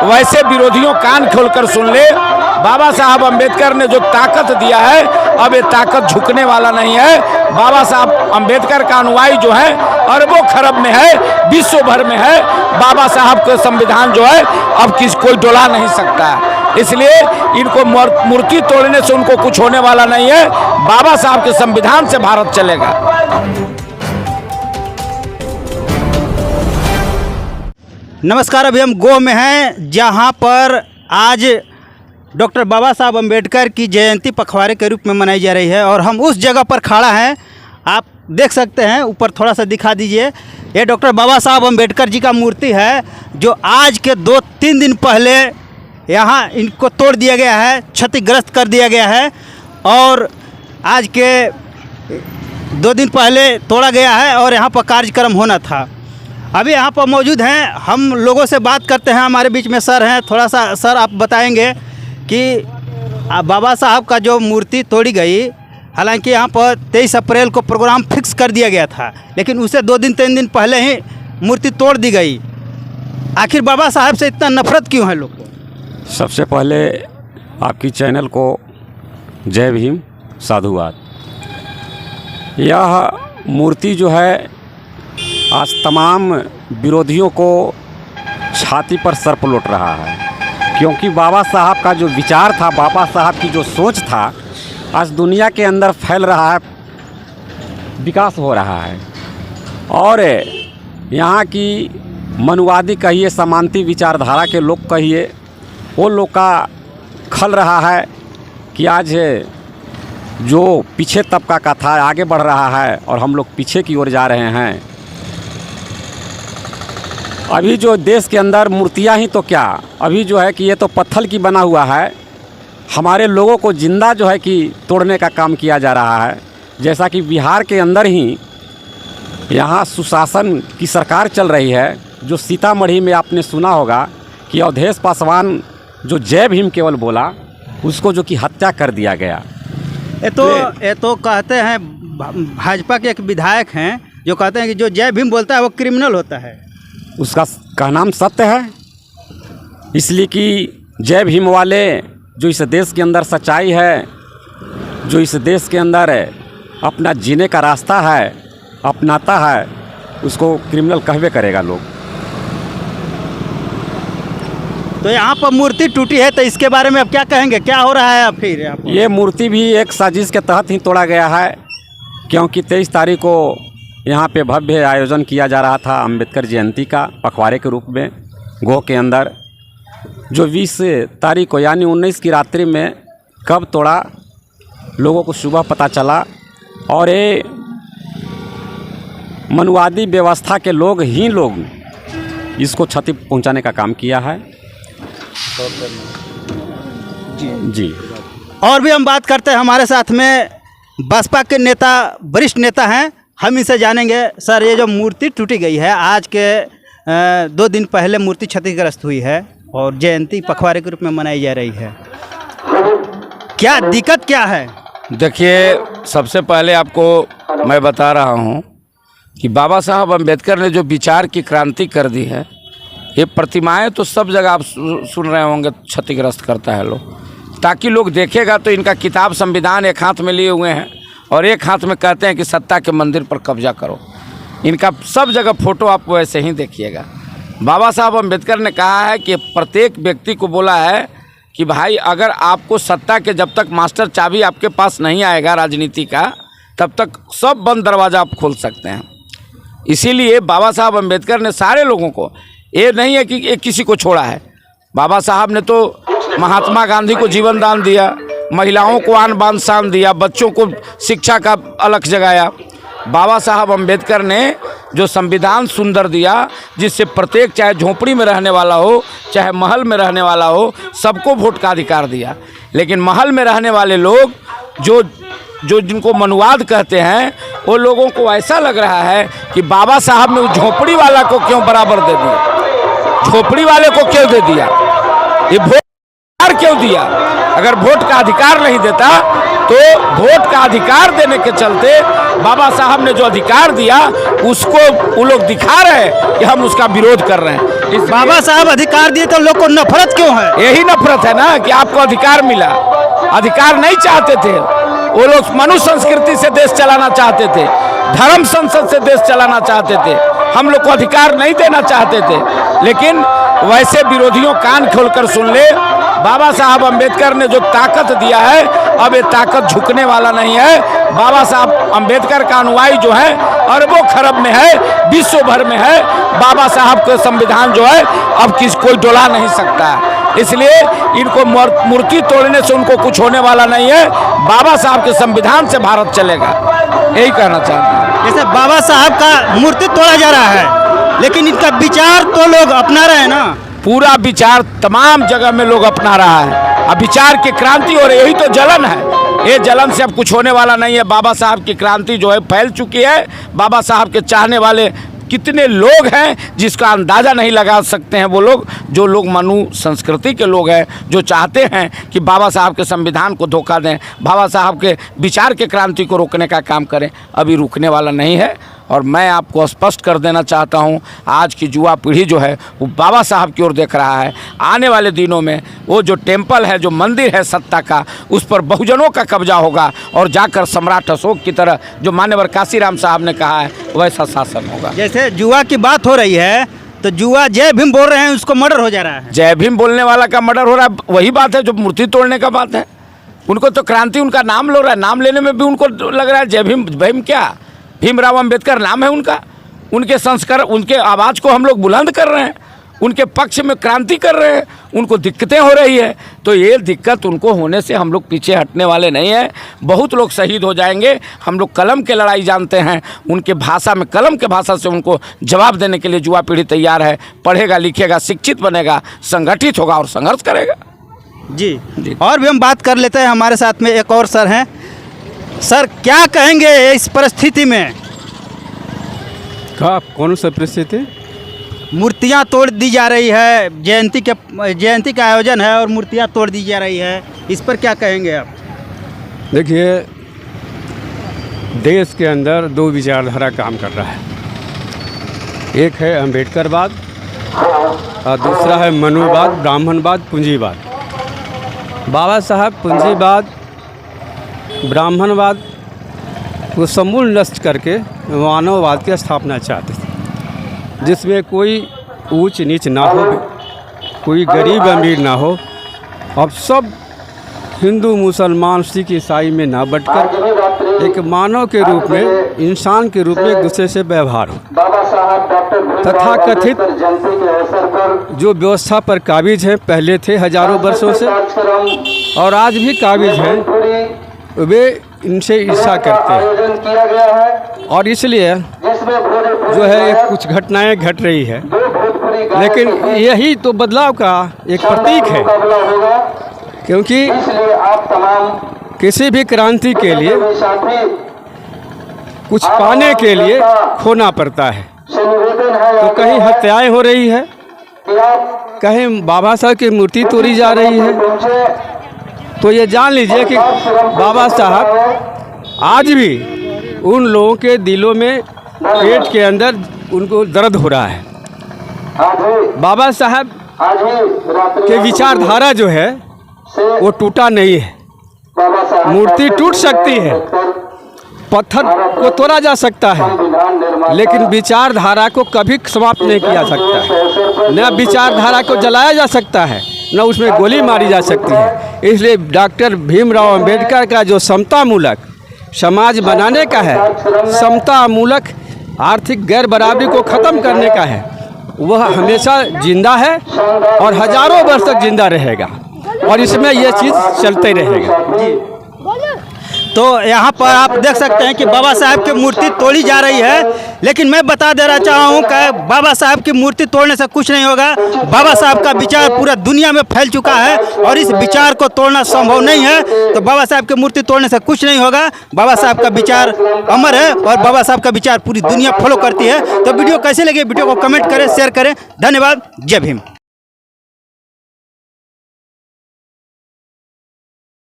वैसे विरोधियों कान खोलकर सुन ले, बाबा साहब अम्बेडकर ने जो ताकत दिया है, अब ये ताकत झुकने वाला नहीं है। बाबा साहब अम्बेडकर का अनुयायी जो है अरबों खरब में है, विश्व भर में है। बाबा साहब का संविधान जो है अब कोई डोला नहीं सकता है। इसलिए इनको मूर्ति तोड़ने से उनको कुछ होने वाला नहीं है। बाबा साहब के संविधान से भारत चलेगा। नमस्कार, अभी हम गोह में हैं, जहां पर आज डॉक्टर बाबा साहब अम्बेडकर की जयंती पखवाड़े के रूप में मनाई जा रही है और हम उस जगह पर खड़ा हैं। आप देख सकते हैं, ऊपर थोड़ा सा दिखा दीजिए। ये डॉक्टर बाबा साहब अम्बेडकर जी का मूर्ति है, जो आज के 2-3 दिन पहले यहाँ इनको तोड़ दिया गया है, क्षतिग्रस्त कर दिया गया है और आज के 2 दिन पहले तोड़ा गया है और यहाँ पर कार्यक्रम होना था। अभी यहाँ पर मौजूद हैं, हम लोगों से बात करते हैं। हमारे बीच में सर हैं, थोड़ा सा सर आप बताएंगे कि बाबा साहब का जो मूर्ति तोड़ी गई, हालांकि यहाँ पर 23 अप्रैल को प्रोग्राम फिक्स कर दिया गया था, लेकिन उसे 2-3 दिन पहले ही मूर्ति तोड़ दी गई। आखिर बाबा साहब से इतना नफरत क्यों है लोग को? सबसे पहले आपकी चैनल को जय भीम, साधुवाद। यह मूर्ति जो है आज तमाम विरोधियों को छाती पर सर पलट रहा है, क्योंकि बाबा साहब का जो विचार था, बाबा साहब की जो सोच था, आज दुनिया के अंदर फैल रहा है, विकास हो रहा है। और यहाँ की मनुवादी कहिए, समानती विचारधारा के लोग कहिए, वो लोग का खल रहा है कि आज जो पीछे तबका का था आगे बढ़ रहा है और हम लोग पीछे की ओर जा रहे हैं। अभी जो देश के अंदर मूर्तियां ही तो क्या, अभी जो है कि ये तो पत्थर की बना हुआ है, हमारे लोगों को जिंदा जो है कि तोड़ने का काम किया जा रहा है। जैसा कि बिहार के अंदर ही यहाँ सुशासन की सरकार चल रही है, जो सीतामढ़ी में आपने सुना होगा कि अवधेश पासवान जो जय भीम केवल बोला, उसको जो कि हत्या कर दिया गया। ये तो कहते हैं, भाजपा के एक विधायक हैं जो कहते हैं कि जो जय भीम बोलता है वो क्रिमिनल होता है। उसका कहना सत्य है, इसलिए कि जय भीम वाले जो इस देश के अंदर सच्चाई है, जो इस देश के अंदर अपना जीने का रास्ता है, अपनाता है, उसको क्रिमिनल कहवे करेगा लोग। तो यहाँ पर मूर्ति टूटी है, तो इसके बारे में अब क्या कहेंगे, क्या हो रहा है? अब फिर ये मूर्ति भी एक साजिश के तहत ही तोड़ा गया है, क्योंकि 23 तारीख को यहाँ पे भव्य आयोजन किया जा रहा था अम्बेडकर जयंती का पखवाड़े के रूप में गोह के अंदर, जो 20 तारीख को यानी 19 की रात्रि में कब तोड़ा, लोगों को सुबह पता चला। और ये मनुवादी व्यवस्था के लोग इसको क्षति पहुंचाने का काम किया है। जी। और भी हम बात करते हैं, हमारे साथ में बसपा के नेता, वरिष्ठ नेता हैं, हम इनसे जानेंगे। सर, ये जो मूर्ति टूटी गई है, आज के 2 दिन पहले मूर्ति क्षतिग्रस्त हुई है और जयंती पखवाड़े के रूप में मनाई जा रही है, क्या दिक्कत क्या है? देखिए, सबसे पहले आपको मैं बता रहा हूँ कि बाबा साहब अम्बेडकर ने जो विचार की क्रांति कर दी है, ये प्रतिमाएं तो सब जगह आप सुन रहे होंगे क्षतिग्रस्त करता है लोग, ताकि लोग देखेगा तो इनका किताब संविधान एक हाथ में लिए हुए हैं और एक हाथ में कहते हैं कि सत्ता के मंदिर पर कब्जा करो। इनका सब जगह फ़ोटो आप वैसे ही देखिएगा। बाबा साहब अम्बेडकर ने कहा है कि प्रत्येक व्यक्ति को बोला है कि भाई, अगर आपको सत्ता के जब तक मास्टर चाबी आपके पास नहीं आएगा राजनीति का, तब तक सब बंद दरवाज़ा आप खोल सकते हैं। इसीलिए बाबा साहब अम्बेडकर ने सारे लोगों को, ये नहीं है कि किसी को छोड़ा है। बाबा साहब ने तो महात्मा गांधी को जीवन दान दिया, महिलाओं को आन बान शान दिया, बच्चों को शिक्षा का अलख जगाया। बाबा साहब अम्बेडकर ने जो संविधान सुंदर दिया, जिससे प्रत्येक, चाहे झोंपड़ी में रहने वाला हो, चाहे महल में रहने वाला हो, सबको वोट का अधिकार दिया। लेकिन महल में रहने वाले लोग जो जिनको मनुवाद कहते हैं, वो लोगों को ऐसा लग रहा है कि बाबा साहब ने उस झोंपड़ी वाला को क्यों बराबर दे दिया, झोंपड़ी वाले को क्यों दे दिया, ये वोट क्यों दिया? अगर वोट का अधिकार नहीं देता तो वोट का अधिकार देने के चलते बाबा साहब ने जो अधिकार दिया उसको वो लोग दिखा रहे हैं कि हम उसका विरोध कर रहे हैं। बाबा साहब अधिकार दिए तो लोग को नफरत क्यों है? यही नफरत है ना कि आपको अधिकार मिला। अधिकार नहीं चाहते थे वो लोग, मनुष्य संस्कृति से देश चलाना चाहते थे, धर्म संसद से देश चलाना चाहते थे, हम लोग को अधिकार नहीं देना चाहते थे। लेकिन वैसे विरोधियों कान खोलकर सुन ले, बाबा साहब अम्बेडकर ने जो ताकत दिया है अब ये ताकत झुकने वाला नहीं है। बाबा साहब अम्बेडकर का अनुयायी जो है अरबों खरब में है, विश्व भर में है। बाबा साहब का संविधान जो है अब कोई डोला नहीं सकता है। इसलिए इनको मूर्ति तोड़ने से उनको कुछ होने वाला नहीं है। बाबा साहब के संविधान से भारत चलेगा, यही कहना चाहते हैं। जैसे बाबा साहब का मूर्ति तोड़ा जा रहा है, लेकिन इनका विचार तो लोग अपना रहे हैं ना। पूरा विचार तमाम जगह में लोग अपना रहा है। अब विचार की क्रांति हो रही है, यही तो जलन है। ये जलन से अब कुछ होने वाला नहीं है। बाबा साहब की क्रांति जो है फैल चुकी है। बाबा साहब के चाहने वाले कितने लोग हैं जिसका अंदाज़ा नहीं लगा सकते हैं। वो लोग जो लोग मनु संस्कृति के लोग हैं, जो चाहते हैं कि बाबा साहब के संविधान को धोखा दें, बाबा साहब के विचार के क्रांति को रोकने का काम करें, अभी रुकने वाला नहीं है। और मैं आपको स्पष्ट कर देना चाहता हूं, आज की युवा पीढ़ी जो है वो बाबा साहब की ओर देख रहा है। आने वाले दिनों में वो जो टेम्पल है, जो मंदिर है सत्ता का, उस पर बहुजनों का कब्जा होगा और जाकर सम्राट अशोक की तरह, जो मान्यवर काशीराम साहब ने कहा है, वैसा शासन होगा। जैसे जुआ की बात हो रही है तो जुआ जय भीम बोल रहे हैं, उसको मर्डर हो जा रहा है। जय भीम बोलने वाला का मर्डर हो रहा है, वही बात है जो मूर्ति तोड़ने का बात है। उनको तो क्रांति, उनका नाम लो रहा है, नाम लेने में भी उनको लग रहा है जय भीम। भीम क्या, भीमराव अंबेडकर नाम है उनका। उनके संस्कार, उनके आवाज़ को हम लोग बुलंद कर रहे हैं, उनके पक्ष में क्रांति कर रहे हैं। उनको दिक्कतें हो रही है, तो ये दिक्कत उनको होने से हम लोग पीछे हटने वाले नहीं हैं। बहुत लोग शहीद हो जाएंगे। हम लोग कलम के लड़ाई जानते हैं, उनके भाषा में, कलम के भाषा से उनको जवाब देने के लिए युवा पीढ़ी तैयार है। पढ़ेगा, लिखेगा, शिक्षित बनेगा, संगठित होगा और संघर्ष करेगा। जी। और भी हम बात कर लेते हैं। हमारे साथ में एक और सर हैं। सर, क्या कहेंगे इस परिस्थिति में? कौन सा परिस्थिति? मूर्तियां तोड़ दी जा रही है, जयंती का आयोजन है और मूर्तियां तोड़ दी जा रही है, इस पर क्या कहेंगे आप? देखिए, देश के अंदर दो विचारधारा काम कर रहा है। एक है अम्बेडकरवाद और दूसरा है मनुवाद, ब्राह्मणवाद, पूंजीवाद। बाबा साहब पूंजीवाद, ब्राह्मणवाद को समूल नष्ट करके मानववाद की स्थापना चाहते थे, जिसमें कोई ऊंच नीच ना हो, कोई गरीब अमीर ना हो। अब सब हिंदू, मुसलमान, सिख, ईसाई में ना बंटकर एक मानव के रूप में, इंसान के रूप में एक दूसरे से व्यवहार हो। तथाकथित जो व्यवस्था पर काबिज हैं, पहले थे हजारों वर्षों से और आज भी काबिज हैं, वे इनसे ईर्ष्या करते हैं। और इसलिए जो है कुछ घटनाएं घट रही है, लेकिन यही तो बदलाव का एक प्रतीक है। क्योंकि किसी भी क्रांति के लिए कुछ पाने के लिए खोना पड़ता है। तो कहीं हत्याएं हो रही है, कहीं बाबा साहब की मूर्ति तोड़ी जा रही है। तो ये जान लीजिए कि बाबा साहब आज भी उन लोगों के दिलों में, पेट के अंदर उनको दर्द हो रहा है। बाबा साहब के विचारधारा जो है वो टूटा नहीं है। मूर्ति टूट सकती है, पत्थर को तोड़ा जा सकता है, लेकिन विचारधारा को कभी समाप्त नहीं किया सकता है। न विचारधारा को जलाया जा सकता है, न उसमें गोली मारी जा सकती है। इसलिए डॉक्टर भीमराव अंबेडकर का जो समतामूलक समाज बनाने का है, समतामूलक आर्थिक गैर बराबरी को ख़त्म करने का है, वह हमेशा जिंदा है और हजारों वर्ष तक जिंदा रहेगा और इसमें यह चीज़ चलते रहेगा। तो यहाँ पर आप देख सकते हैं कि बाबा साहब की मूर्ति तोड़ी जा रही है, लेकिन मैं बता देना चाहा हूँ कि बाबा साहब की मूर्ति तोड़ने से कुछ नहीं होगा। बाबा साहब का विचार पूरा दुनिया में फैल चुका है और इस विचार को तोड़ना संभव नहीं है। तो बाबा साहब की मूर्ति तोड़ने से कुछ नहीं होगा। बाबा साहब का विचार अमर है और बाबा साहब का विचार पूरी दुनिया फॉलो करती है। तो वीडियो कैसे लगे, वीडियो को कमेंट करें, शेयर करें। धन्यवाद। जय भीम।